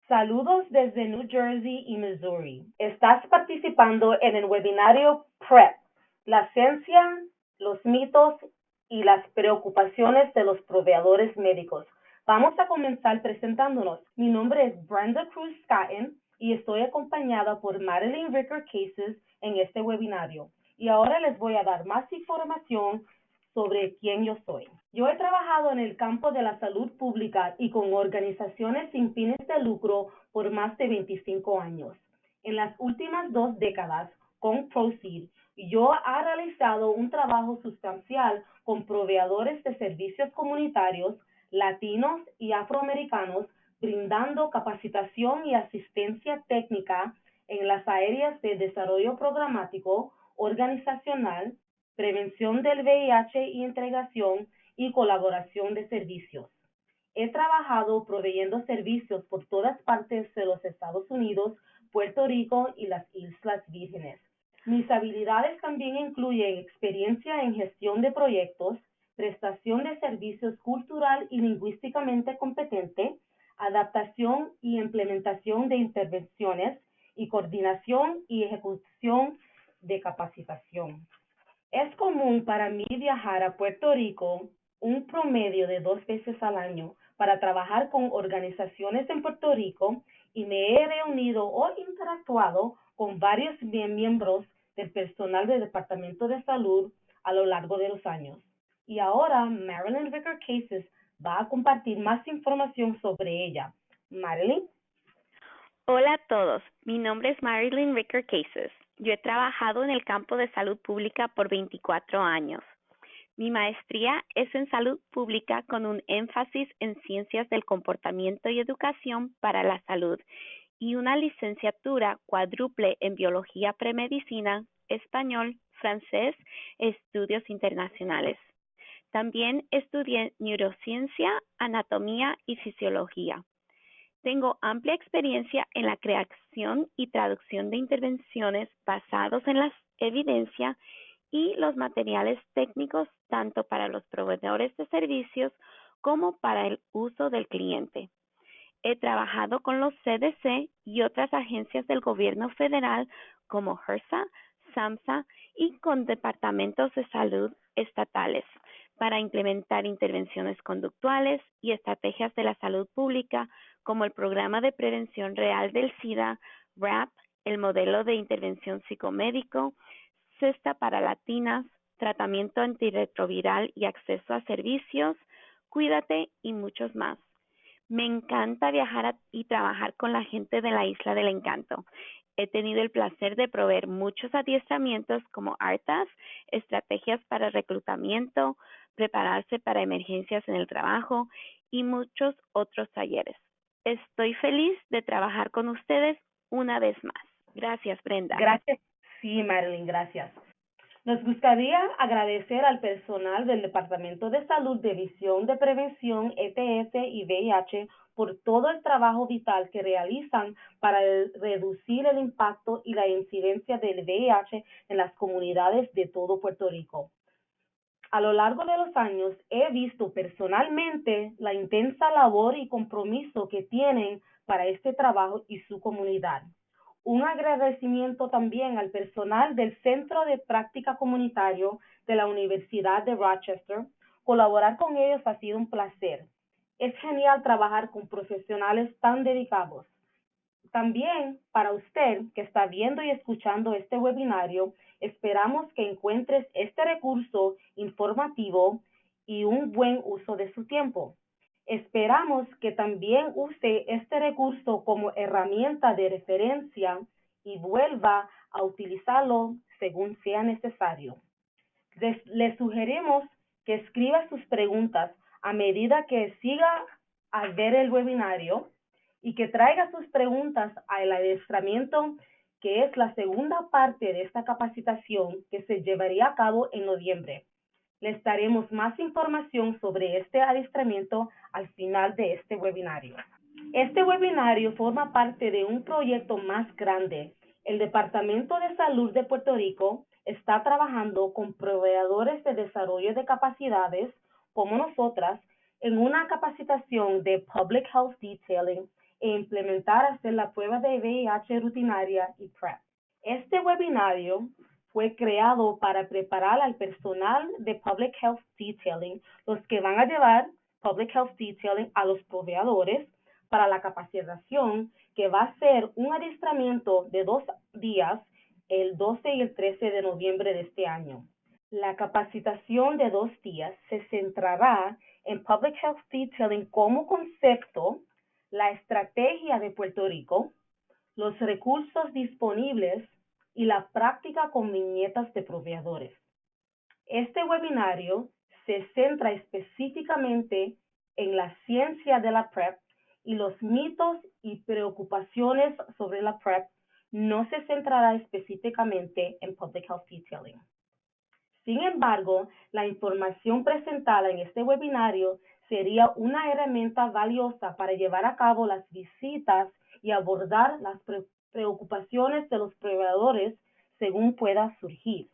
Saludos desde New Jersey y Missouri. Estás participando en el webinario PrEP, la ciencia, los mitos y las preocupaciones de los proveedores médicos. Vamos a comenzar presentándonos. Mi nombre es Brenda Cruz Scotton y estoy acompañada por Marilyn Ricker Cases en este webinario. Y ahora les voy a dar más información sobre quién yo soy. Yo he trabajado en el campo de la salud pública y con organizaciones sin fines de lucro por más de 25 años. En las últimas 2 décadas, con Proceed, yo he realizado un trabajo sustancial con proveedores de servicios comunitarios, latinos y afroamericanos, brindando capacitación y asistencia técnica en las áreas de desarrollo programático, organizacional, prevención del VIH y integración y colaboración de servicios. He trabajado proveyendo servicios por todas partes de los Estados Unidos, Puerto Rico y las Islas Vírgenes. Mis habilidades también incluyen experiencia en gestión de proyectos, prestación de servicios cultural y lingüísticamente competente, adaptación y implementación de intervenciones y coordinación y ejecución de capacitación. Es común para mí viajar a Puerto Rico un promedio de 2 veces al año para trabajar con organizaciones en Puerto Rico y me he reunido o interactuado con varios miembros del personal del Departamento de Salud a lo largo de los años. Y ahora Marilyn Ricker Cases va a compartir más información sobre ella. Marilyn. Hola a todos, mi nombre es Marilyn Ricker Cases. Yo he trabajado en el campo de salud pública por 24 años. Mi maestría es en salud pública con un énfasis en ciencias del comportamiento y educación para la salud y una licenciatura cuádruple en biología premedicina, español, francés, estudios internacionales. También estudié neurociencia, anatomía y fisiología. Tengo amplia experiencia en la creación y traducción de intervenciones basados en la evidencia y los materiales técnicos tanto para los proveedores de servicios como para el uso del cliente. He trabajado con los CDC y otras agencias del gobierno federal como HRSA, SAMHSA y con departamentos de salud estatales para implementar intervenciones conductuales y estrategias de la salud pública como el Programa de Prevención Real del SIDA, RAP, el Modelo de Intervención Psicomédico, Cesta para Latinas, Tratamiento Antirretroviral y Acceso a Servicios, Cuídate y muchos más. Me encanta viajar y trabajar con la gente de la Isla del Encanto. He tenido el placer de proveer muchos adiestramientos como ARTAS, estrategias para reclutamiento, prepararse para emergencias en el trabajo y muchos otros talleres. Estoy feliz de trabajar con ustedes una vez más. Gracias, Brenda. Gracias. Sí, Marilyn, gracias. Nos gustaría agradecer al personal del Departamento de Salud, División de Prevención, ETS y VIH por todo el trabajo vital que realizan para reducir el impacto y la incidencia del VIH en las comunidades de todo Puerto Rico. A lo largo de los años he visto personalmente la intensa labor y compromiso que tienen para este trabajo y su comunidad. Un agradecimiento también al personal del Centro de Práctica Comunitario de la Universidad de Rochester. Colaborar con ellos ha sido un placer. Es genial trabajar con profesionales tan dedicados. También para usted que está viendo y escuchando este webinario, esperamos que encuentres este recurso informativo y un buen uso de su tiempo. Esperamos que también use este recurso como herramienta de referencia y vuelva a utilizarlo según sea necesario. Les sugerimos que escriba sus preguntas a medida que siga a ver el webinario y que traiga sus preguntas al adiestramiento, que es la segunda parte de esta capacitación que se llevaría a cabo en noviembre. Les daremos más información sobre este adiestramiento al final de este webinario. Este webinario forma parte de un proyecto más grande. El Departamento de Salud de Puerto Rico está trabajando con proveedores de desarrollo de capacidades como nosotras en una capacitación de Public Health Detailing e implementar hacer la prueba de VIH rutinaria y PrEP. Este webinario fue creado para preparar al personal de Public Health Detailing, los que van a llevar Public Health Detailing a los proveedores para la capacitación, que va a ser un adiestramiento de 2 días, el 12 y el 13 de noviembre de este año. La capacitación de 2 días se centrará en Public Health Detailing como concepto, la estrategia de Puerto Rico, los recursos disponibles y la práctica con viñetas de proveedores. Este webinario se centra específicamente en la ciencia de la PrEP y los mitos y preocupaciones sobre la PrEP. No se centrará específicamente en Public Health Detailing. Sin embargo, la información presentada en este webinario sería una herramienta valiosa para llevar a cabo las visitas y abordar las preocupaciones de los proveedores según pueda surgir.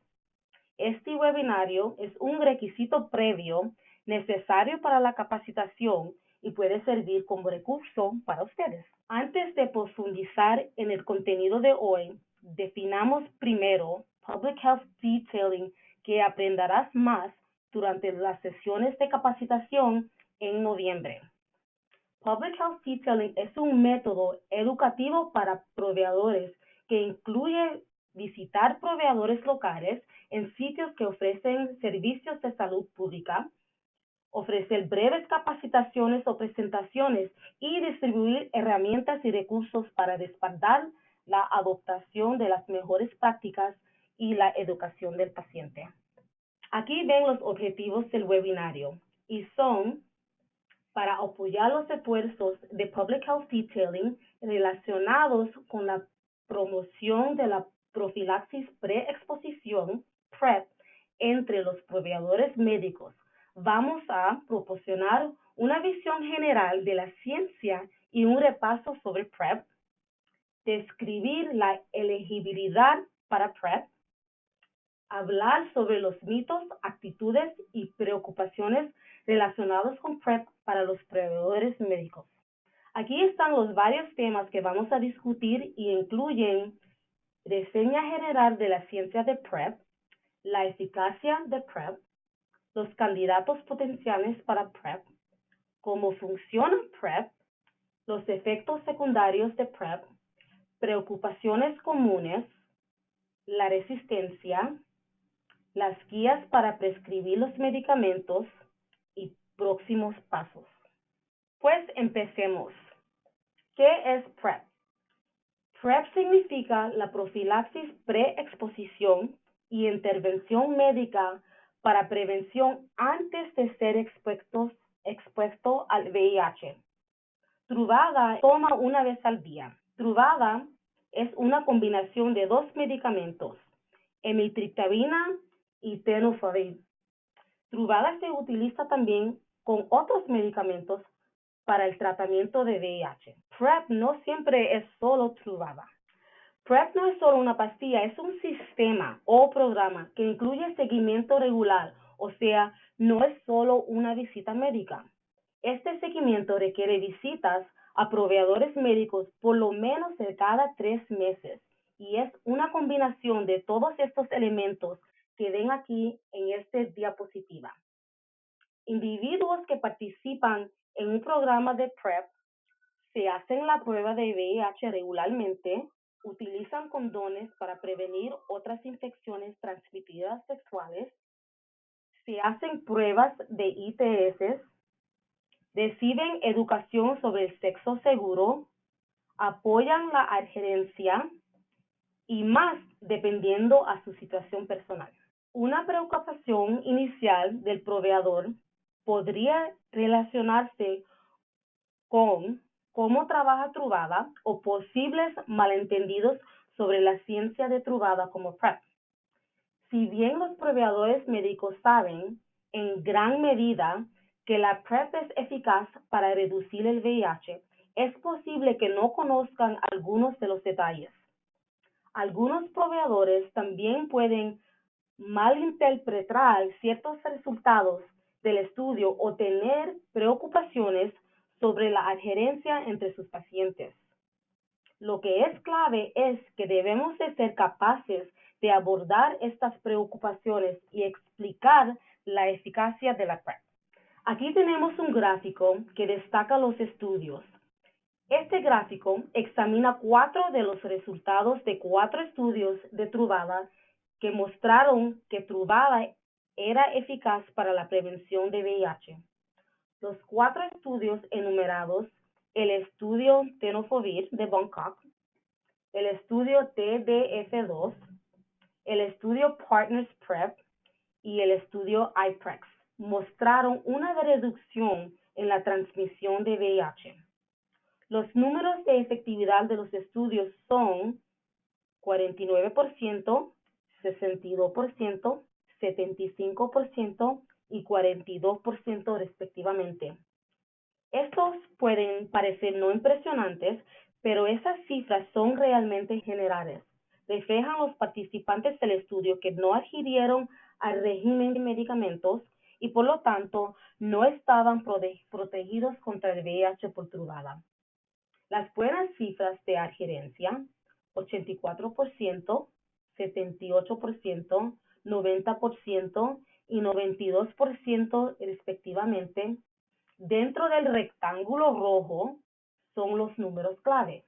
Este webinario es un requisito previo necesario para la capacitación y puede servir como recurso para ustedes. Antes de profundizar en el contenido de hoy, definamos primero Public Health Detailing, que aprenderás más durante las sesiones de capacitación en noviembre. Public Health Detailing es un método educativo para proveedores que incluye visitar proveedores locales en sitios que ofrecen servicios de salud pública, ofrecer breves capacitaciones o presentaciones y distribuir herramientas y recursos para respaldar la adoptación de las mejores prácticas y la educación del paciente. Aquí ven los objetivos del webinario y son para apoyar los esfuerzos de Public Health Detailing relacionados con la promoción de la profilaxis preexposición, PrEP, entre los proveedores médicos. Vamos a proporcionar una visión general de la ciencia y un repaso sobre PrEP, describir la elegibilidad para PrEP, hablar sobre los mitos, actitudes y preocupaciones relacionados con PrEP para los proveedores médicos. Aquí están los varios temas que vamos a discutir y incluyen reseña general de la ciencia de PrEP, la eficacia de PrEP, los candidatos potenciales para PrEP, cómo funciona PrEP, los efectos secundarios de PrEP, preocupaciones comunes, la resistencia, las guías para prescribir los medicamentos y próximos pasos. Pues empecemos. ¿Qué es PrEP? PrEP significa la profilaxis preexposición y intervención médica para prevención antes de ser expuesto al VIH. Truvada toma una vez al día. Truvada es una combinación de 2 medicamentos, amitriptamina y tenofovir. Truvada se utiliza también con otros medicamentos para el tratamiento de VIH. PrEP no siempre es solo Truvada. PrEP no es solo una pastilla, es un sistema o programa que incluye seguimiento regular, o sea, no es solo una visita médica. Este seguimiento requiere visitas a proveedores médicos por lo menos de cada 3 meses y es una combinación de todos estos elementos que ven aquí en esta diapositiva. Individuos que participan en un programa de PrEP se hacen la prueba de VIH regularmente, utilizan condones para prevenir otras infecciones transmitidas sexuales, se hacen pruebas de ITS, reciben educación sobre el sexo seguro, apoyan la adherencia y más dependiendo a su situación personal. Una preocupación inicial del proveedor podría relacionarse con cómo trabaja Truvada o posibles malentendidos sobre la ciencia de Truvada como PrEP. Si bien los proveedores médicos saben en gran medida que la PrEP es eficaz para reducir el VIH, es posible que no conozcan algunos de los detalles. Algunos proveedores también pueden malinterpretar ciertos resultados del estudio o tener preocupaciones sobre la adherencia entre sus pacientes. Lo que es clave es que debemos de ser capaces de abordar estas preocupaciones y explicar la eficacia de la PrEP. Aquí tenemos un gráfico que destaca los estudios. Este gráfico examina 4 de los resultados de 4 estudios de Truvada que mostraron que Truvada era eficaz para la prevención de VIH. Los 4 estudios enumerados, el estudio Tenofovir de Bangkok, el estudio TDF2, el estudio Partners PrEP y el estudio IPREX, mostraron una reducción en la transmisión de VIH. Los números de efectividad de los estudios son 49%, 62%, 75% y 42% respectivamente. Estos pueden parecer no impresionantes, pero esas cifras son realmente generales. Reflejan los participantes del estudio que no adhirieron al régimen de medicamentos y por lo tanto no estaban protegidos contra el VIH por Truvada. Las buenas cifras de adherencia, 84%, 78%, 90% y 92% respectivamente, dentro del rectángulo rojo son los números clave.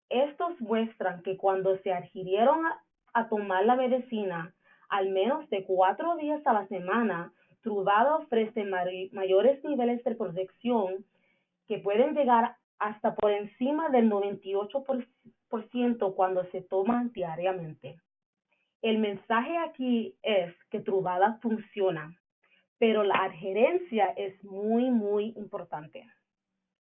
Estos muestran que cuando se adhirieron a tomar la medicina al menos de 4 días a la semana, Truvada ofrece mayores niveles de protección que pueden llegar hasta por encima del 98% cuando se toman diariamente. El mensaje aquí es que Truvada funciona, pero la adherencia es muy importante.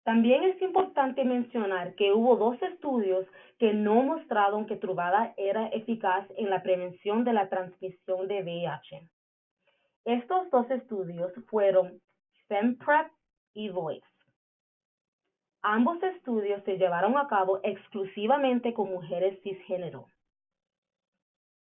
También es importante mencionar que hubo 2 estudios que no mostraron que Truvada era eficaz en la prevención de la transmisión de VIH. Estos 2 estudios fueron FemPrep y VOICE. Ambos estudios se llevaron a cabo exclusivamente con mujeres cisgénero.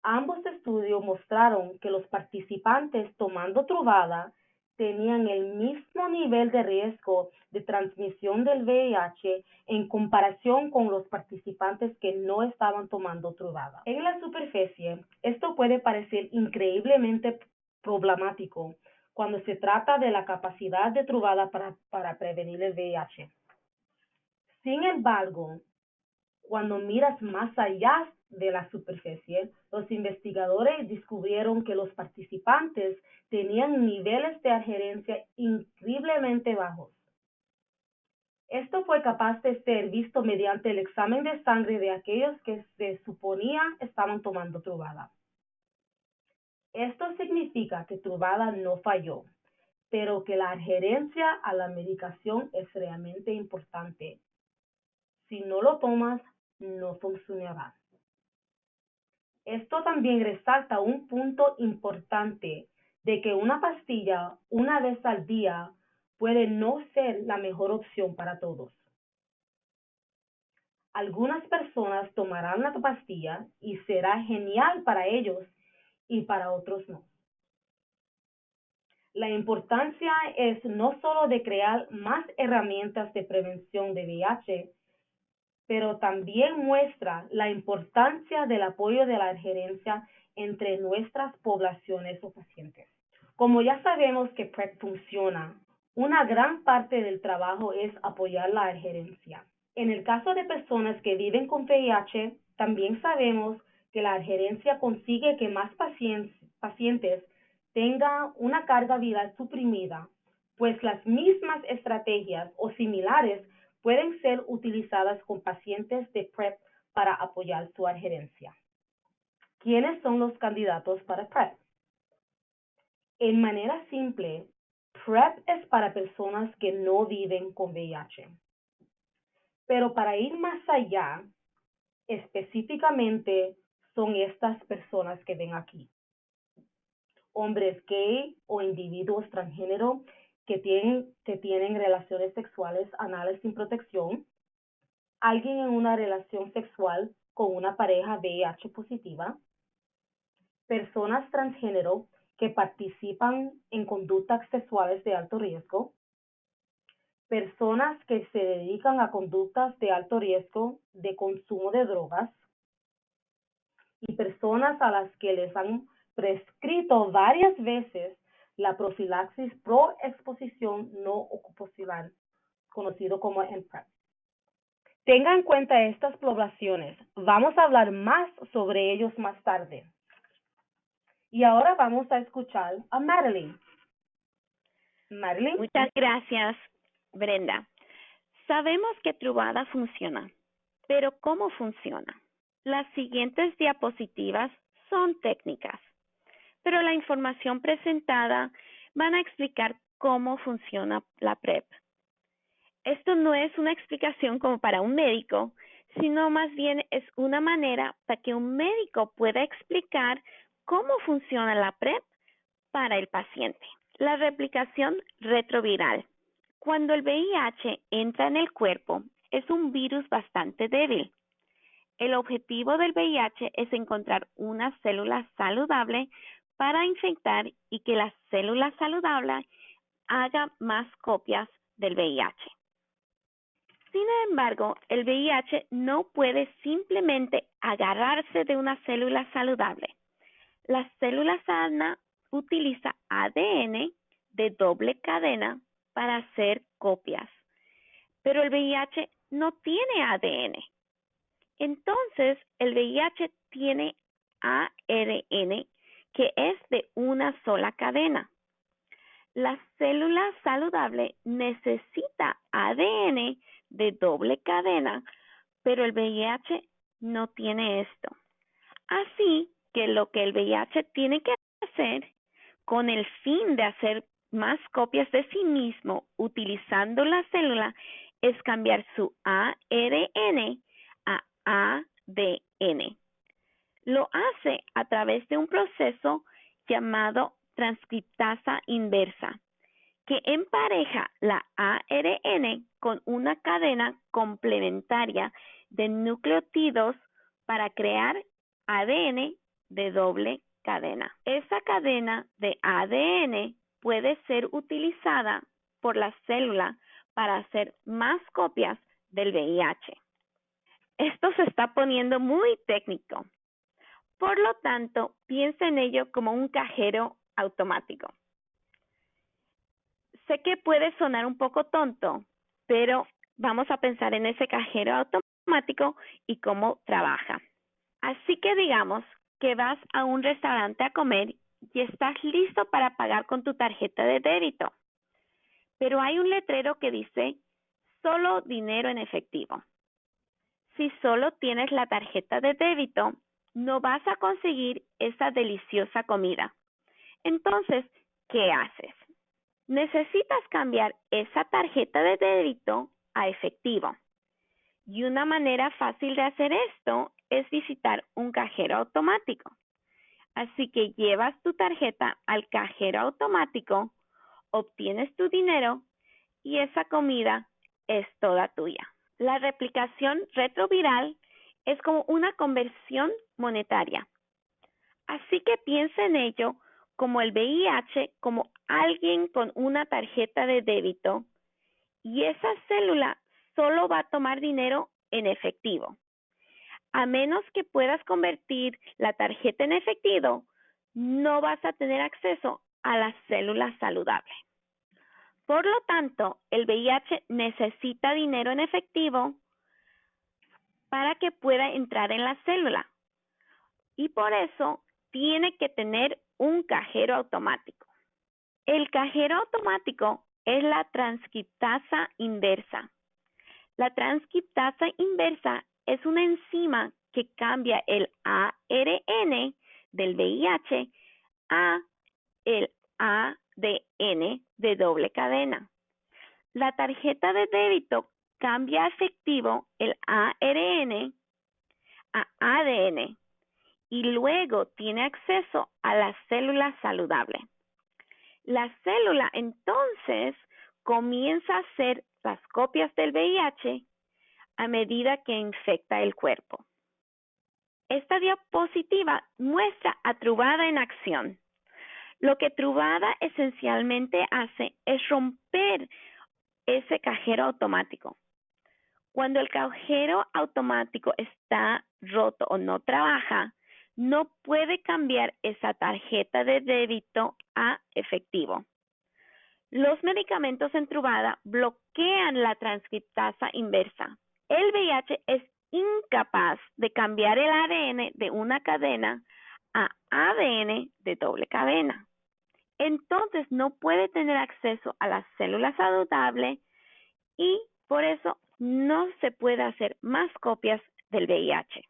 Ambos estudios mostraron que los participantes tomando Truvada tenían el mismo nivel de riesgo de transmisión del VIH en comparación con los participantes que no estaban tomando Truvada. En la superficie, esto puede parecer increíblemente problemático cuando se trata de la capacidad de Truvada para prevenir el VIH. Sin embargo, cuando miras más allá de la superficie, los investigadores descubrieron que los participantes tenían niveles de adherencia increíblemente bajos. Esto fue capaz de ser visto mediante el examen de sangre de aquellos que se suponía estaban tomando Truvada. Esto significa que Truvada no falló, pero que la adherencia a la medicación es realmente importante. Si no lo tomas, no funcionará. Esto también resalta un punto importante de que una pastilla una vez al día puede no ser la mejor opción para todos. Algunas personas tomarán la pastilla y será genial para ellos y para otros no. La importancia es no solo de crear más herramientas de prevención de VIH, pero también muestra la importancia del apoyo de la adherencia entre nuestras poblaciones o pacientes. Como ya sabemos que PrEP funciona, una gran parte del trabajo es apoyar la adherencia. En el caso de personas que viven con VIH, también sabemos que la adherencia consigue que más pacientes tengan una carga viral suprimida, pues las mismas estrategias o similares pueden ser utilizadas con pacientes de PrEP para apoyar su adherencia. ¿Quiénes son los candidatos para PrEP? En manera simple, PrEP es para personas que no viven con VIH. Pero para ir más allá, específicamente son estas personas que ven aquí. Hombres gay o individuos transgénero que tienen relaciones sexuales anales sin protección, alguien en una relación sexual con una pareja VIH positiva, personas transgénero que participan en conductas sexuales de alto riesgo, personas que se dedican a conductas de alto riesgo de consumo de drogas y personas a las que les han prescrito varias veces la profilaxis pro exposición no ocupacional, conocido como NPREP. Tenga en cuenta estas poblaciones. Vamos a hablar más sobre ellos más tarde. Y ahora vamos a escuchar a Marilyn. Marilyn. Muchas gracias, Brenda. Sabemos que Truvada funciona, pero ¿cómo funciona? Las siguientes diapositivas son técnicas, pero la información presentada van a explicar cómo funciona la PrEP. Esto no es una explicación como para un médico, sino más bien es una manera para que un médico pueda explicar cómo funciona la PrEP para el paciente. La replicación retroviral. Cuando el VIH entra en el cuerpo, es un virus bastante débil. El objetivo del VIH es encontrar una célula saludable para infectar y que la célula saludable haga más copias del VIH. Sin embargo, el VIH no puede simplemente agarrarse de una célula saludable. La célula sana utiliza ADN de doble cadena para hacer copias, pero el VIH no tiene ADN. Entonces, el VIH tiene ARN, que es de una sola cadena. La célula saludable necesita ADN de doble cadena, pero el VIH no tiene esto. Así que lo que el VIH tiene que hacer con el fin de hacer más copias de sí mismo utilizando la célula es cambiar su ARN a ADN. Lo hace a través de un proceso llamado transcriptasa inversa, que empareja la ARN con una cadena complementaria de nucleótidos para crear ADN de doble cadena. Esa cadena de ADN puede ser utilizada por la célula para hacer más copias del VIH. Esto se está poniendo muy técnico. Por lo tanto, piensa en ello como un cajero automático. Sé que puede sonar un poco tonto, pero vamos a pensar en ese cajero automático y cómo trabaja. Así que digamos que vas a un restaurante a comer y estás listo para pagar con tu tarjeta de débito, pero hay un letrero que dice solo dinero en efectivo. Si solo tienes la tarjeta de débito, no vas a conseguir esa deliciosa comida. Entonces, ¿qué haces? Necesitas cambiar esa tarjeta de débito a efectivo. Y una manera fácil de hacer esto es visitar un cajero automático. Así que llevas tu tarjeta al cajero automático, obtienes tu dinero y esa comida es toda tuya. La replicación retroviral es como una conversión monetaria. Así que piensa en ello como el VIH, como alguien con una tarjeta de débito, y esa célula solo va a tomar dinero en efectivo. A menos que puedas convertir la tarjeta en efectivo, no vas a tener acceso a la célula saludable. Por lo tanto, el VIH necesita dinero en efectivo para que pueda entrar en la célula. Y por eso tiene que tener un cajero automático. El cajero automático es la transcriptasa inversa. La transcriptasa inversa es una enzima que cambia el ARN del VIH a el ADN de doble cadena. La tarjeta de débito cambia a efectivo el ARN a ADN y luego tiene acceso a la célula saludable. La célula entonces comienza a hacer las copias del VIH a medida que infecta el cuerpo. Esta diapositiva muestra a Truvada en acción. Lo que Truvada esencialmente hace es romper ese cajero automático. Cuando el cajero automático está roto o no trabaja, no puede cambiar esa tarjeta de débito a efectivo. Los medicamentos en Truvada bloquean la transcriptasa inversa. El VIH es incapaz de cambiar el ADN de una cadena a ADN de doble cadena. Entonces no puede tener acceso a las células saludables y por eso no se puede hacer más copias del VIH.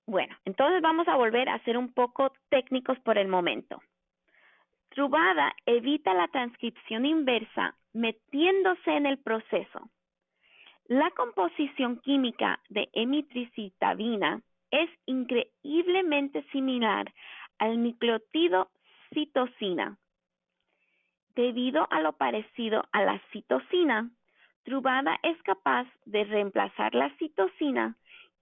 Bueno, entonces vamos a volver a ser un poco técnicos por el momento. Truvada evita la transcripción inversa metiéndose en el proceso. La composición química de emitricitabina es increíblemente similar al nucleótido citosina. Debido a lo parecido a la citosina, Truvada es capaz de reemplazar la citosina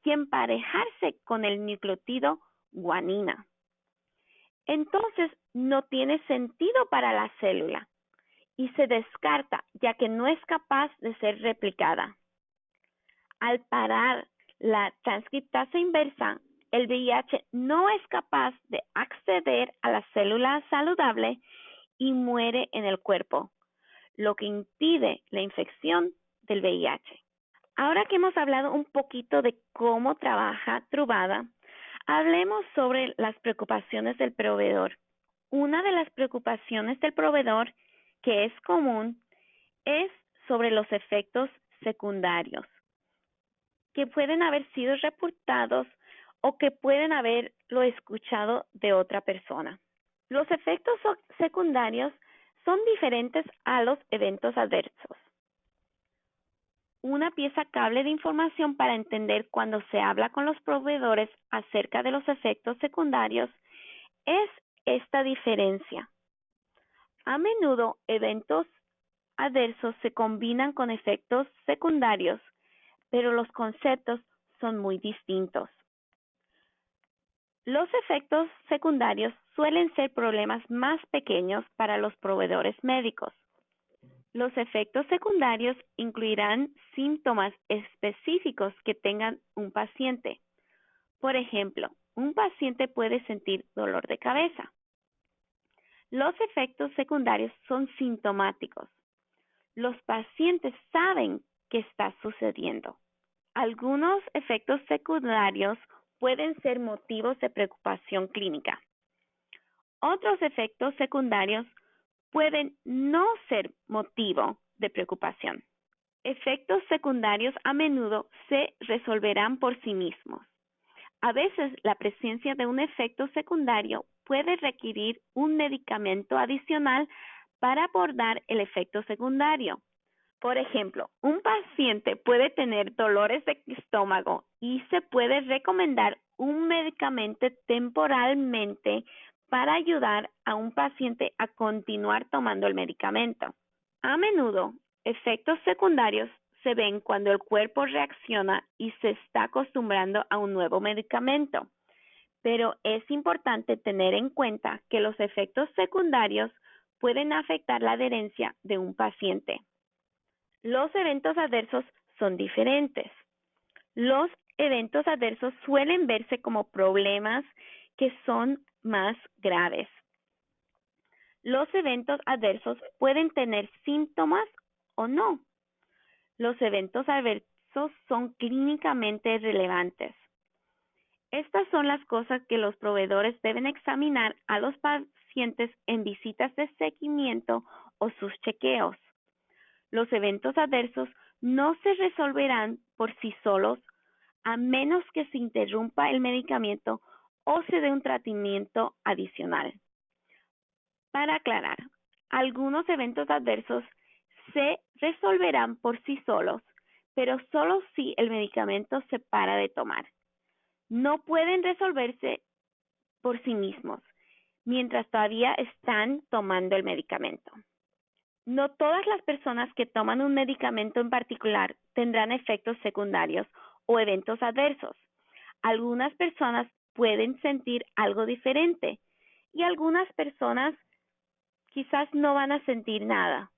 y emparejarse con el nucleótido guanina. Entonces no tiene sentido para la célula y se descarta ya que no es capaz de ser replicada. Al parar la transcriptasa inversa, el VIH no es capaz de acceder a la célula saludable y muere en el cuerpo, lo que impide la infección del VIH. Ahora que hemos hablado un poquito de cómo trabaja Truvada, hablemos sobre las preocupaciones del proveedor. Una de las preocupaciones del proveedor que es común es sobre los efectos secundarios, que pueden haber sido reportados o que pueden haberlo escuchado de otra persona. Los efectos secundarios son diferentes a los eventos adversos. Una pieza clave de información para entender cuando se habla con los proveedores acerca de los efectos secundarios es esta diferencia. A menudo, eventos adversos se combinan con efectos secundarios, pero los conceptos son muy distintos. Los efectos secundarios suelen ser problemas más pequeños para los proveedores médicos. Los efectos secundarios incluirán síntomas específicos que tengan un paciente. Por ejemplo, un paciente puede sentir dolor de cabeza. Los efectos secundarios son sintomáticos. Los pacientes saben qué está sucediendo. Algunos efectos secundarios pueden ser motivos de preocupación clínica. Otros efectos secundarios pueden no ser motivo de preocupación. Efectos secundarios a menudo se resolverán por sí mismos. A veces la presencia de un efecto secundario puede requerir un medicamento adicional para abordar el efecto secundario. Por ejemplo, un paciente puede tener dolores de estómago y se puede recomendar un medicamento temporalmente para ayudar a un paciente a continuar tomando el medicamento. A menudo, efectos secundarios se ven cuando el cuerpo reacciona y se está acostumbrando a un nuevo medicamento. Pero es importante tener en cuenta que los efectos secundarios pueden afectar la adherencia de un paciente. Los eventos adversos son diferentes. Los eventos adversos suelen verse como problemas que son más graves. Los eventos adversos pueden tener síntomas o no. Los eventos adversos son clínicamente relevantes. Estas son las cosas que los proveedores deben examinar a los pacientes en visitas de seguimiento o sus chequeos. Los eventos adversos no se resolverán por sí solos a menos que se interrumpa el medicamento o se dé un tratamiento adicional. Para aclarar, algunos eventos adversos se resolverán por sí solos, pero solo si el medicamento se para de tomar. No pueden resolverse por sí mismos mientras todavía están tomando el medicamento. No todas las personas que toman un medicamento en particular tendrán efectos secundarios o eventos adversos. Algunas personas pueden sentir algo diferente y algunas personas quizás no van a sentir nada.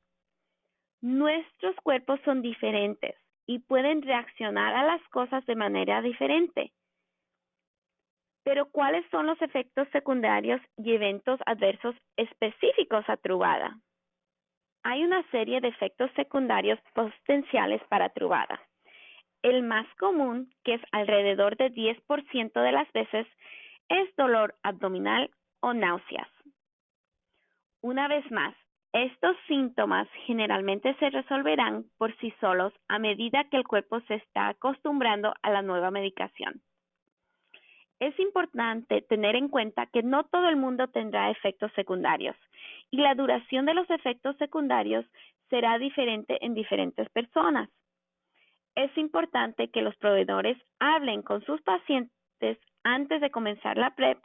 Nuestros cuerpos son diferentes y pueden reaccionar a las cosas de manera diferente. Pero, ¿cuáles son los efectos secundarios y eventos adversos específicos a Truvada? Hay una serie de efectos secundarios potenciales para Truvada. El más común, que es alrededor de 10% de las veces, es dolor abdominal o náuseas. Una vez más, estos síntomas generalmente se resolverán por sí solos a medida que el cuerpo se está acostumbrando a la nueva medicación. Es importante tener en cuenta que no todo el mundo tendrá efectos secundarios y la duración de los efectos secundarios será diferente en diferentes personas. Es importante que los proveedores hablen con sus pacientes antes de comenzar la PrEP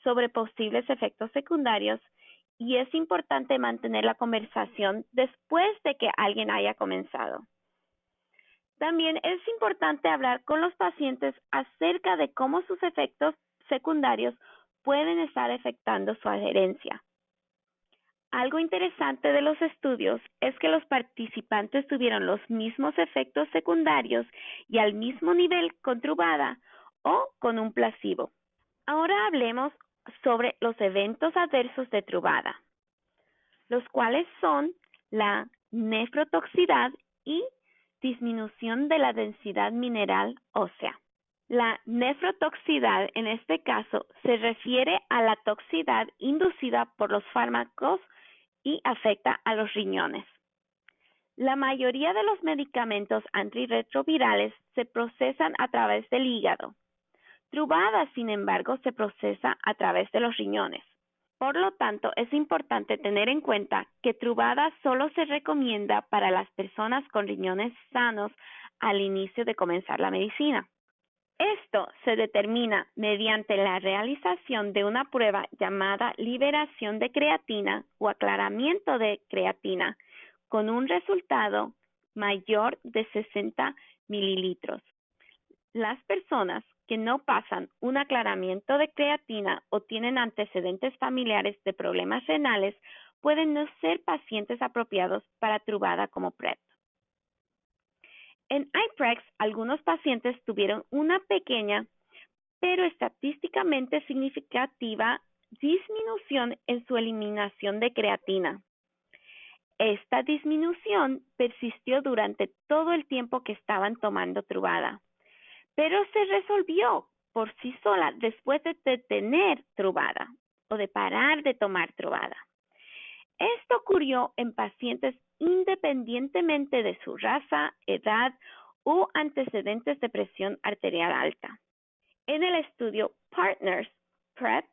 sobre posibles efectos secundarios y es importante mantener la conversación después de que alguien haya comenzado. También es importante hablar con los pacientes acerca de cómo sus efectos secundarios pueden estar afectando su adherencia. Algo interesante de los estudios es que los participantes tuvieron los mismos efectos secundarios y al mismo nivel con Truvada o con un placebo. Ahora hablemos sobre los eventos adversos de Truvada, los cuales son la nefrotoxicidad y disminución de la densidad mineral ósea. La nefrotoxicidad en este caso se refiere a la toxicidad inducida por los fármacos y afecta a los riñones. La mayoría de los medicamentos antirretrovirales se procesan a través del hígado. Truvada, sin embargo, se procesa a través de los riñones. Por lo tanto, es importante tener en cuenta que Truvada solo se recomienda para las personas con riñones sanos al inicio de comenzar la medicina. Esto se determina mediante la realización de una prueba llamada liberación de creatina o aclaramiento de creatina con un resultado mayor de 60 mililitros. Las personas que no pasan un aclaramiento de creatina o tienen antecedentes familiares de problemas renales pueden no ser pacientes apropiados para Truvada como PrEP. En IPREX, algunos pacientes tuvieron una pequeña, pero estadísticamente significativa disminución en su eliminación de creatina. Esta disminución persistió durante todo el tiempo que estaban tomando Truvada, pero se resolvió por sí sola después de detener Truvada o de parar de tomar Truvada. Esto ocurrió en pacientes independientemente de su raza, edad o antecedentes de presión arterial alta. En el estudio Partners PrEP,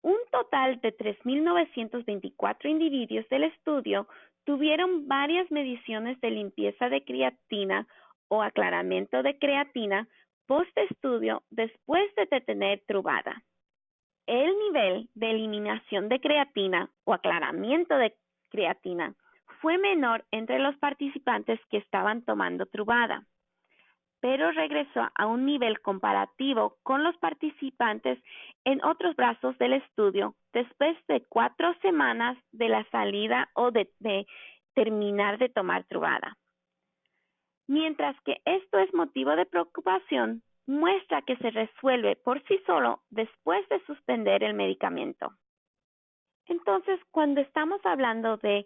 un total de 3.924 individuos del estudio tuvieron varias mediciones de limpieza de creatina o aclaramiento de creatina post-estudio después de detener Truvada. El nivel de eliminación de creatina o aclaramiento de creatina fue menor entre los participantes que estaban tomando Truvada, pero regresó a un nivel comparativo con los participantes en otros brazos del estudio después de 4 semanas de la salida o de terminar de tomar Truvada. Mientras que esto es motivo de preocupación, muestra que se resuelve por sí solo después de suspender el medicamento. Entonces, cuando estamos hablando de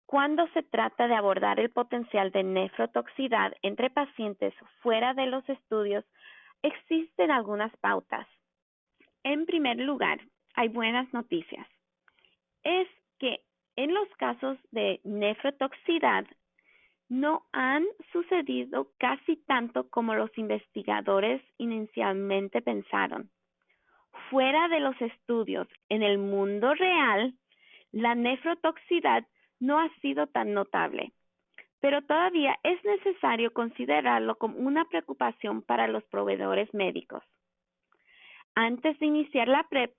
cuando se trata de abordar el potencial de nefrotoxicidad entre pacientes fuera de los estudios, existen algunas pautas. En primer lugar, hay buenas noticias. Es que en los casos de nefrotoxicidad no han sucedido casi tanto como los investigadores inicialmente pensaron. Fuera de los estudios, en el mundo real, la nefrotoxicidad no ha sido tan notable, pero todavía es necesario considerarlo como una preocupación para los proveedores médicos. Antes de iniciar la PrEP,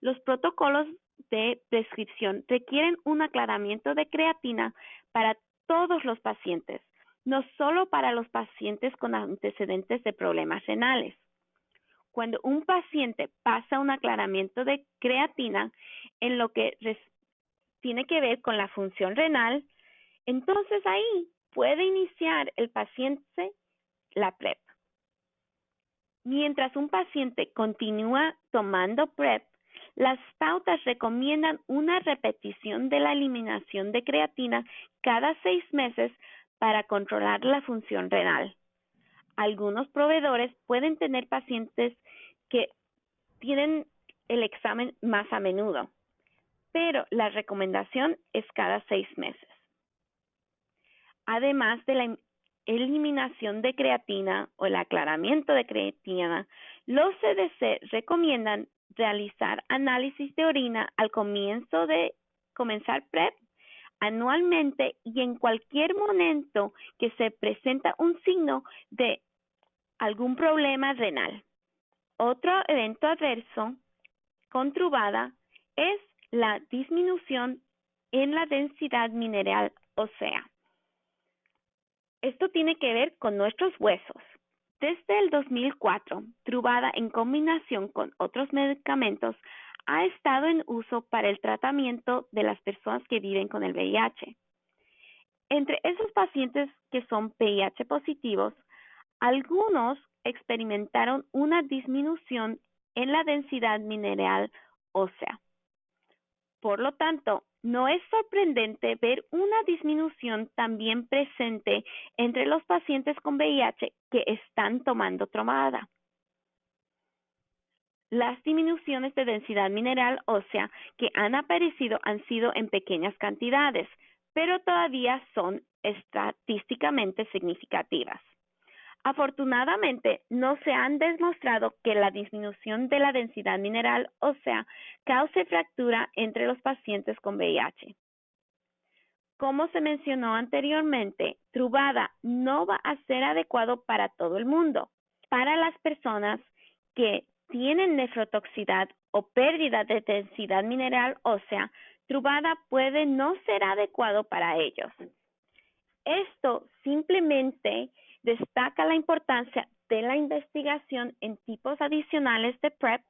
los protocolos de prescripción requieren un aclaramiento de creatina para todos los pacientes, no solo para los pacientes con antecedentes de problemas renales. Cuando un paciente pasa un aclaramiento de creatina en lo que tiene que ver con la función renal, Entonces ahí puede iniciar el paciente la PrEP. Mientras un paciente continúa tomando PrEP, las pautas recomiendan una repetición de la eliminación de creatina cada 6 meses para controlar la función renal. Algunos proveedores pueden tener pacientes que tienen el examen más a menudo, pero la recomendación es cada 6 meses. Además de la eliminación de creatina o el aclaramiento de creatina, los CDC recomiendan realizar análisis de orina al comienzo de comenzar PrEP anualmente y en cualquier momento que se presenta un signo de algún problema renal. Otro evento adverso con Truvada es la disminución en la densidad mineral ósea. Esto tiene que ver con nuestros huesos. Desde el 2004, Truvada en combinación con otros medicamentos ha estado en uso para el tratamiento de las personas que viven con el VIH. Entre esos pacientes que son VIH positivos, algunos experimentaron una disminución en la densidad mineral ósea. Por lo tanto, no es sorprendente ver una disminución también presente entre los pacientes con VIH que están tomando Truvada. Las disminuciones de densidad mineral ósea que han aparecido han sido en pequeñas cantidades, pero todavía son estadísticamente significativas. Afortunadamente, no se han demostrado que la disminución de la densidad mineral ósea cause fractura entre los pacientes con VIH. Como se mencionó anteriormente, Truvada no va a ser adecuado para todo el mundo. Para las personas que tienen nefrotoxicidad o pérdida de densidad mineral ósea, Truvada puede no ser adecuado para ellos. Esto simplemente destaca la importancia de la investigación en tipos adicionales de PrEP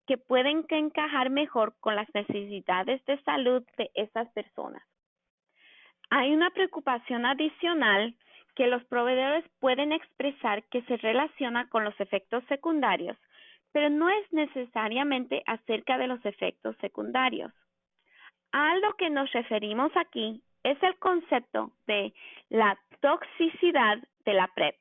que pueden encajar mejor con las necesidades de salud de esas personas. Hay una preocupación adicional que los proveedores pueden expresar que se relaciona con los efectos secundarios, pero no es necesariamente acerca de los efectos secundarios. A lo que nos referimos aquí es el concepto de la toxicidad de la PrEP.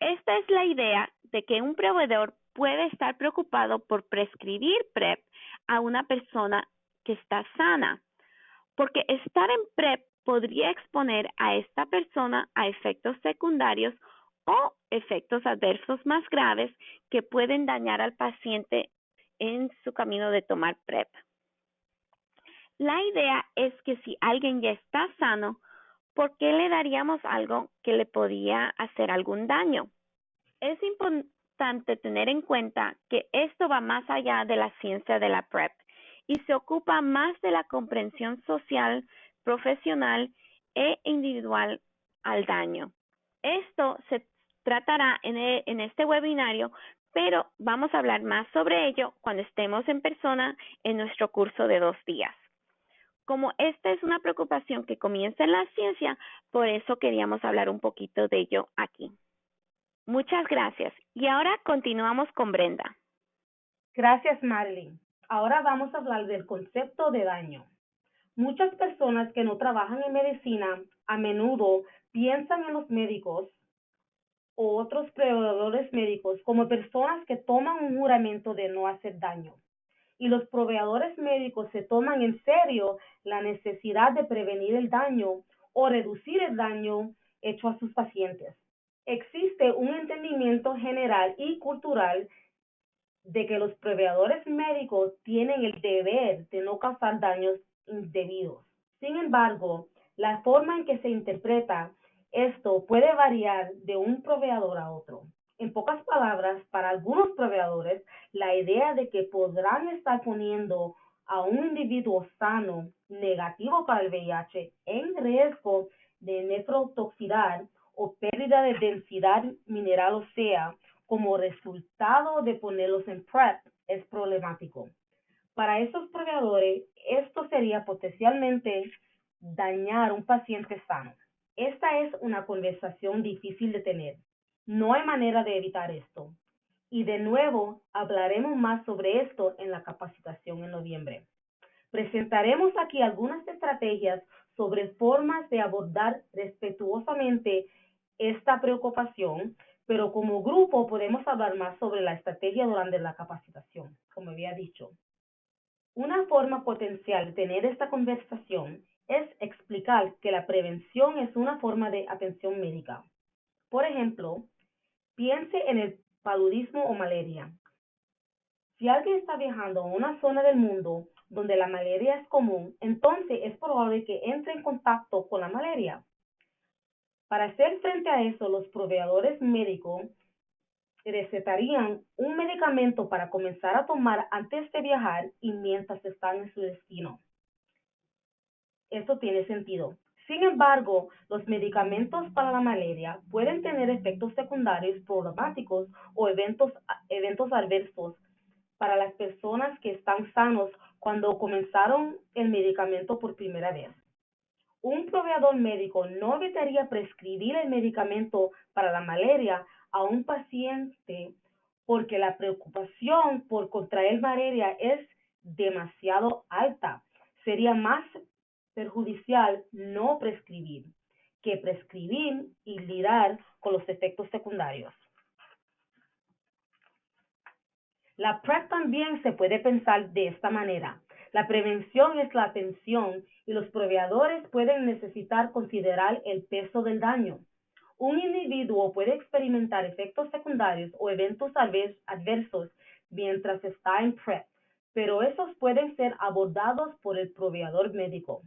Esta es la idea de que un proveedor puede estar preocupado por prescribir PrEP a una persona que está sana, porque estar en PrEP podría exponer a esta persona a efectos secundarios o efectos adversos más graves que pueden dañar al paciente en su camino de tomar PrEP. La idea es que si alguien ya está sano, ¿por qué le daríamos algo que le podía hacer algún daño? Es importante tener en cuenta que esto va más allá de la ciencia de la PrEP y se ocupa más de la comprensión social, profesional e individual al daño. Esto se tratará en este webinario, pero vamos a hablar más sobre ello cuando estemos en persona en nuestro curso de 2 días. Como esta es una preocupación que comienza en la ciencia, por eso queríamos hablar un poquito de ello aquí. Muchas gracias. Y ahora continuamos con Brenda. Gracias, Marilyn. Ahora vamos a hablar del concepto de daño. Muchas personas que no trabajan en medicina a menudo piensan en los médicos o otros proveedores médicos como personas que toman un juramento de no hacer daño. Y los proveedores médicos se toman en serio la necesidad de prevenir el daño o reducir el daño hecho a sus pacientes. Existe un entendimiento general y cultural de que los proveedores médicos tienen el deber de no causar daños indebidos. Sin embargo, la forma en que se interpreta esto puede variar de un proveedor a otro. En pocas palabras, para algunos proveedores, la idea de que podrán estar poniendo a un individuo sano negativo para el VIH en riesgo de nefrotoxicidad o pérdida de densidad mineral ósea como resultado de ponerlos en PrEP es problemático. Para estos proveedores, esto sería potencialmente dañar a un paciente sano. Esta es una conversación difícil de tener. No hay manera de evitar esto. Y de nuevo, hablaremos más sobre esto en la capacitación en noviembre. Presentaremos aquí algunas estrategias sobre formas de abordar respetuosamente esta preocupación, pero como grupo podemos hablar más sobre la estrategia durante la capacitación, como había dicho. Una forma potencial de tener esta conversación es explicar que la prevención es una forma de atención médica. Por ejemplo, piense en el paludismo o malaria. Si alguien está viajando a una zona del mundo donde la malaria es común, entonces es probable que entre en contacto con la malaria. Para hacer frente a eso, los proveedores médicos recetarían un medicamento para comenzar a tomar antes de viajar y mientras están en su destino. Esto tiene sentido. Sin embargo, los medicamentos para la malaria pueden tener efectos secundarios problemáticos o eventos adversos para las personas que están sanos cuando comenzaron el medicamento por primera vez. Un proveedor médico no evitaría prescribir el medicamento para la malaria a un paciente porque la preocupación por contraer malaria es demasiado alta. Sería más perjudicial no prescribir que prescribir y lidiar con los efectos secundarios. La PrEP también se puede pensar de esta manera. La prevención es la atención y los proveedores pueden necesitar considerar el peso del daño. Un individuo puede experimentar efectos secundarios o eventos adversos mientras está en PrEP, pero esos pueden ser abordados por el proveedor médico.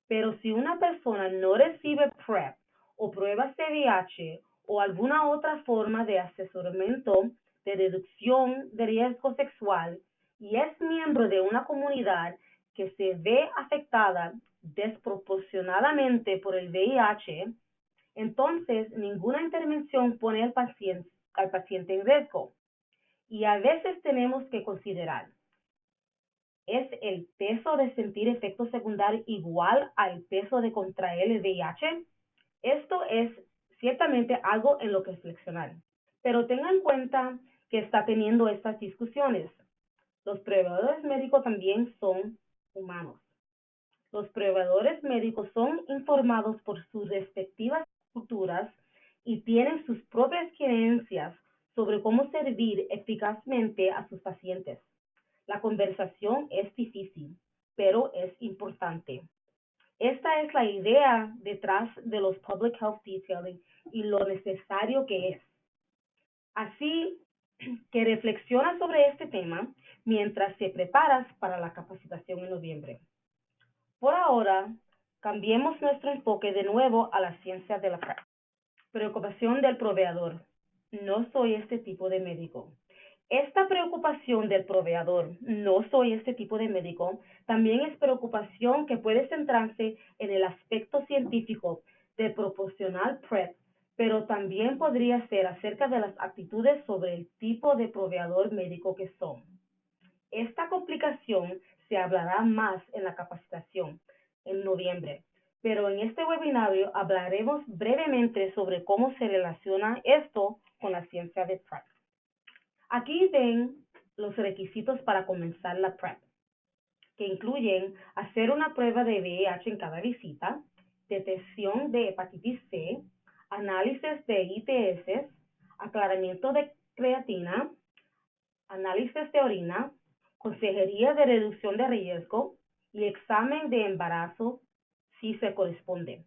Pero si una persona no recibe PrEP o pruebas de VIH o alguna otra forma de asesoramiento de reducción de riesgo sexual y es miembro de una comunidad que se ve afectada desproporcionadamente por el VIH, entonces ninguna intervención pone al paciente en riesgo. Y a veces tenemos que considerar, ¿es el peso de sentir efectos secundarios igual al peso de contraer el VIH? Esto es ciertamente algo en lo que reflexionar, pero tenga en cuenta que está teniendo estas discusiones. Los proveedores médicos también son humanos. Los proveedores médicos son informados por sus respectivas culturas y tienen sus propias creencias sobre cómo servir eficazmente a sus pacientes. La conversación es difícil, pero es importante. Esta es la idea detrás de los Public Health Detailing y lo necesario que es. Así que reflexiona sobre este tema mientras te preparas para la capacitación en noviembre. Por ahora, cambiemos nuestro enfoque de nuevo a la ciencia de la práctica. Preocupación del proveedor. No soy este tipo de médico. Esta preocupación del proveedor, no soy este tipo de médico, también es preocupación que puede centrarse en el aspecto científico de proporcionar PrEP, pero también podría ser acerca de las actitudes sobre el tipo de proveedor médico que son. Esta complicación se hablará más en la capacitación en noviembre, pero en este webinario hablaremos brevemente sobre cómo se relaciona esto con la ciencia de PrEP. Aquí ven los requisitos para comenzar la PrEP, que incluyen hacer una prueba de VIH en cada visita, detección de hepatitis C, análisis de ITS, aclaramiento de creatina, análisis de orina, consejería de reducción de riesgo y examen de embarazo si se corresponde.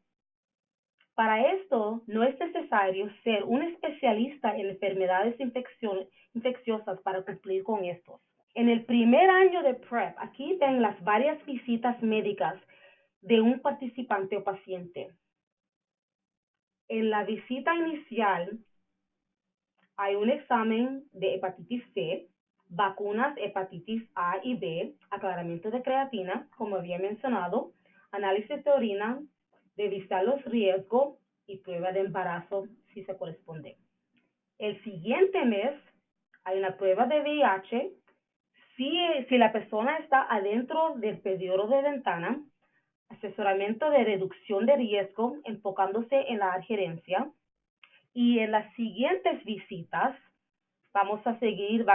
Para esto, no es necesario ser un especialista en enfermedades infecciosas para cumplir con estos. En el primer año de PrEP, aquí ven las varias visitas médicas de un participante o paciente. En la visita inicial, hay un examen de hepatitis C, vacunas hepatitis A y B, aclaramiento de creatina, como había mencionado, análisis de orina, revisar los riesgos y prueba de embarazo si se corresponde. El siguiente mes hay una prueba de VIH. Si la persona está adentro del periodo de ventana, asesoramiento de reducción de riesgo, enfocándose en la gerencia. Y en las siguientes visitas van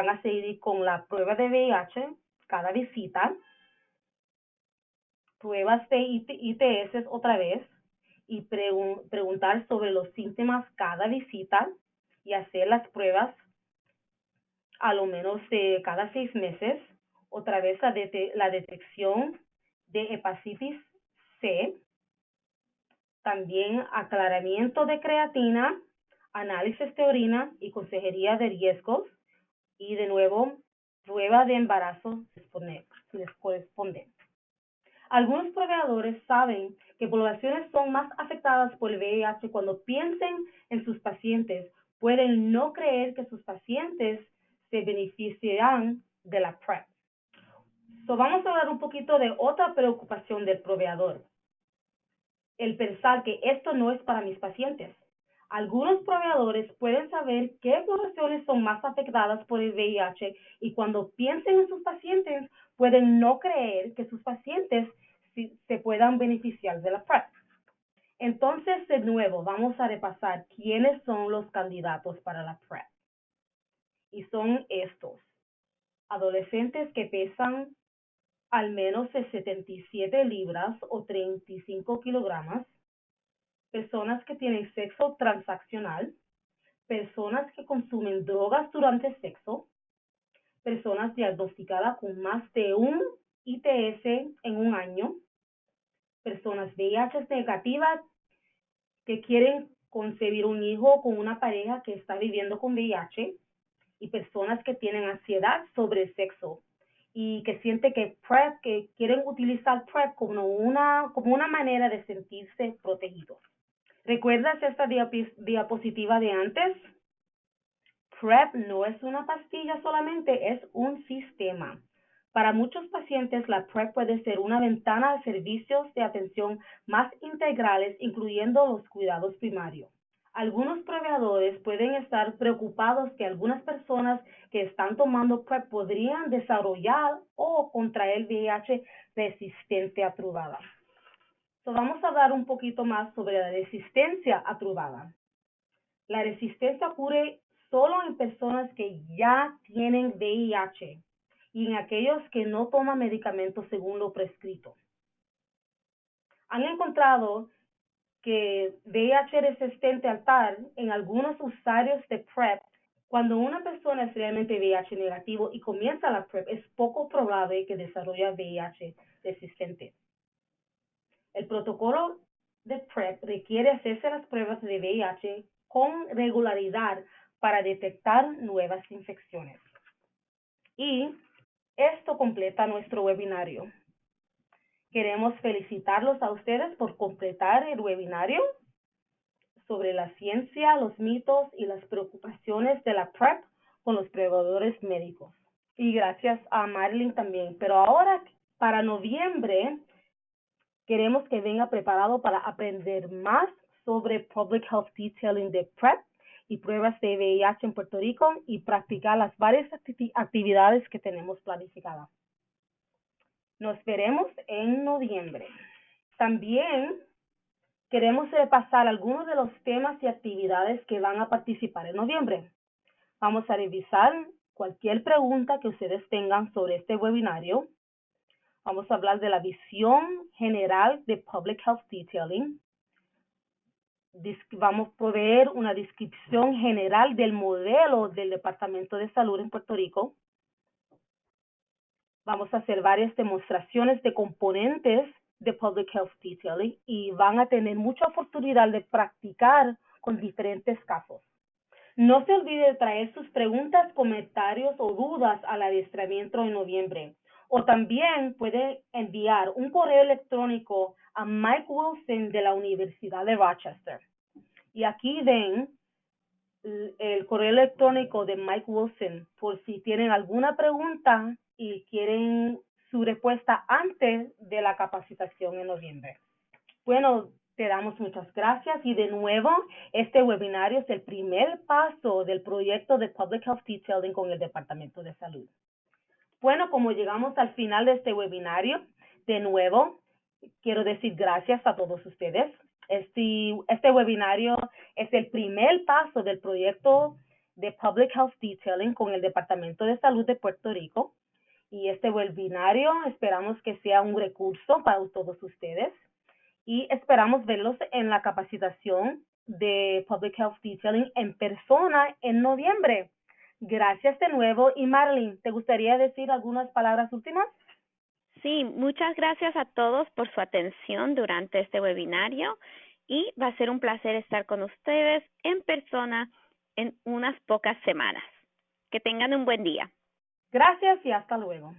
a seguir con la prueba de VIH cada visita, pruebas de ITS otra vez, y preguntar sobre los síntomas cada visita y hacer las pruebas a lo menos de cada 6 meses. Otra vez la detección de hepatitis C, también aclaramiento de creatina, análisis de orina y consejería de riesgos, y de nuevo prueba de embarazo si les corresponde. Algunos proveedores saben que poblaciones son más afectadas por el VIH. Cuando piensen en sus pacientes, pueden no creer que sus pacientes se beneficiarán de la PrEP. Vamos a hablar un poquito de otra preocupación del proveedor: el pensar que esto no es para mis pacientes. Algunos proveedores pueden saber qué poblaciones son más afectadas por el VIH, y cuando piensen en sus pacientes, pueden no creer que sus pacientes se puedan beneficiar de la PrEP. Entonces, de nuevo, vamos a repasar quiénes son los candidatos para la PrEP. Y son estos: adolescentes que pesan al menos de 77 libras o 35 kilogramos, personas que tienen sexo transaccional, personas que consumen drogas durante el sexo, personas diagnosticadas con más de un ITS en un año, personas VIH negativas que quieren concebir un hijo con una pareja que está viviendo con VIH, y personas que tienen ansiedad sobre el sexo y que sienten que quieren utilizar PrEP como una manera de sentirse protegidos. ¿Recuerdas esta diapositiva de antes? PrEP no es una pastilla solamente, es un sistema. Para muchos pacientes, la PrEP puede ser una ventana de servicios de atención más integrales, incluyendo los cuidados primarios. Algunos proveedores pueden estar preocupados que algunas personas que están tomando PrEP podrían desarrollar o contraer VIH resistente a Truvada. Vamos a hablar un poquito más sobre la resistencia a Truvada. La resistencia ocurre solo en personas que ya tienen VIH y en aquellos que no toman medicamentos según lo prescrito. Han encontrado que VIH resistente al TAR en algunos usuarios de PrEP. Cuando una persona es realmente VIH negativo y comienza la PrEP, es poco probable que desarrolle VIH resistente. El protocolo de PrEP requiere hacerse las pruebas de VIH con regularidad para detectar nuevas infecciones. Y esto completa nuestro webinario. Queremos felicitarlos a ustedes por completar el webinario sobre la ciencia, los mitos y las preocupaciones de la PrEP con los proveedores médicos. Y gracias a Marilyn también. Pero ahora, para noviembre, queremos que venga preparado para aprender más sobre Public Health Detailing de PrEP y pruebas de VIH en Puerto Rico, y practicar las varias actividades que tenemos planificadas. Nos veremos en noviembre. También queremos repasar algunos de los temas y actividades que van a participar en noviembre. Vamos a revisar cualquier pregunta que ustedes tengan sobre este webinario. Vamos a hablar de la visión general de Public Health Detailing. Vamos a proveer una descripción general del modelo del Departamento de Salud en Puerto Rico. Vamos a hacer varias demostraciones de componentes de Public Health Detailing y van a tener mucha oportunidad de practicar con diferentes casos. No se olvide de traer sus preguntas, comentarios o dudas al adiestramiento en noviembre. O también puede enviar un correo electrónico a Mike Wilson de la Universidad de Rochester. Y aquí ven el correo electrónico de Mike Wilson por si tienen alguna pregunta y quieren su respuesta antes de la capacitación en noviembre. Bueno, te damos muchas gracias, y de nuevo, este webinario es el primer paso del proyecto de Public Health Detailing con el Departamento de Salud. Bueno, como llegamos al final de este webinario, de nuevo, quiero decir gracias a todos ustedes. Este webinario es el primer paso del proyecto de Public Health Detailing con el Departamento de Salud de Puerto Rico. Y este webinario esperamos que sea un recurso para todos ustedes y esperamos verlos en la capacitación de Public Health Detailing en persona en noviembre. Gracias de nuevo. Y Marilyn, ¿te gustaría decir algunas palabras últimas? Sí, muchas gracias a todos por su atención durante este webinario y va a ser un placer estar con ustedes en persona en unas pocas semanas. Que tengan un buen día. Gracias y hasta luego.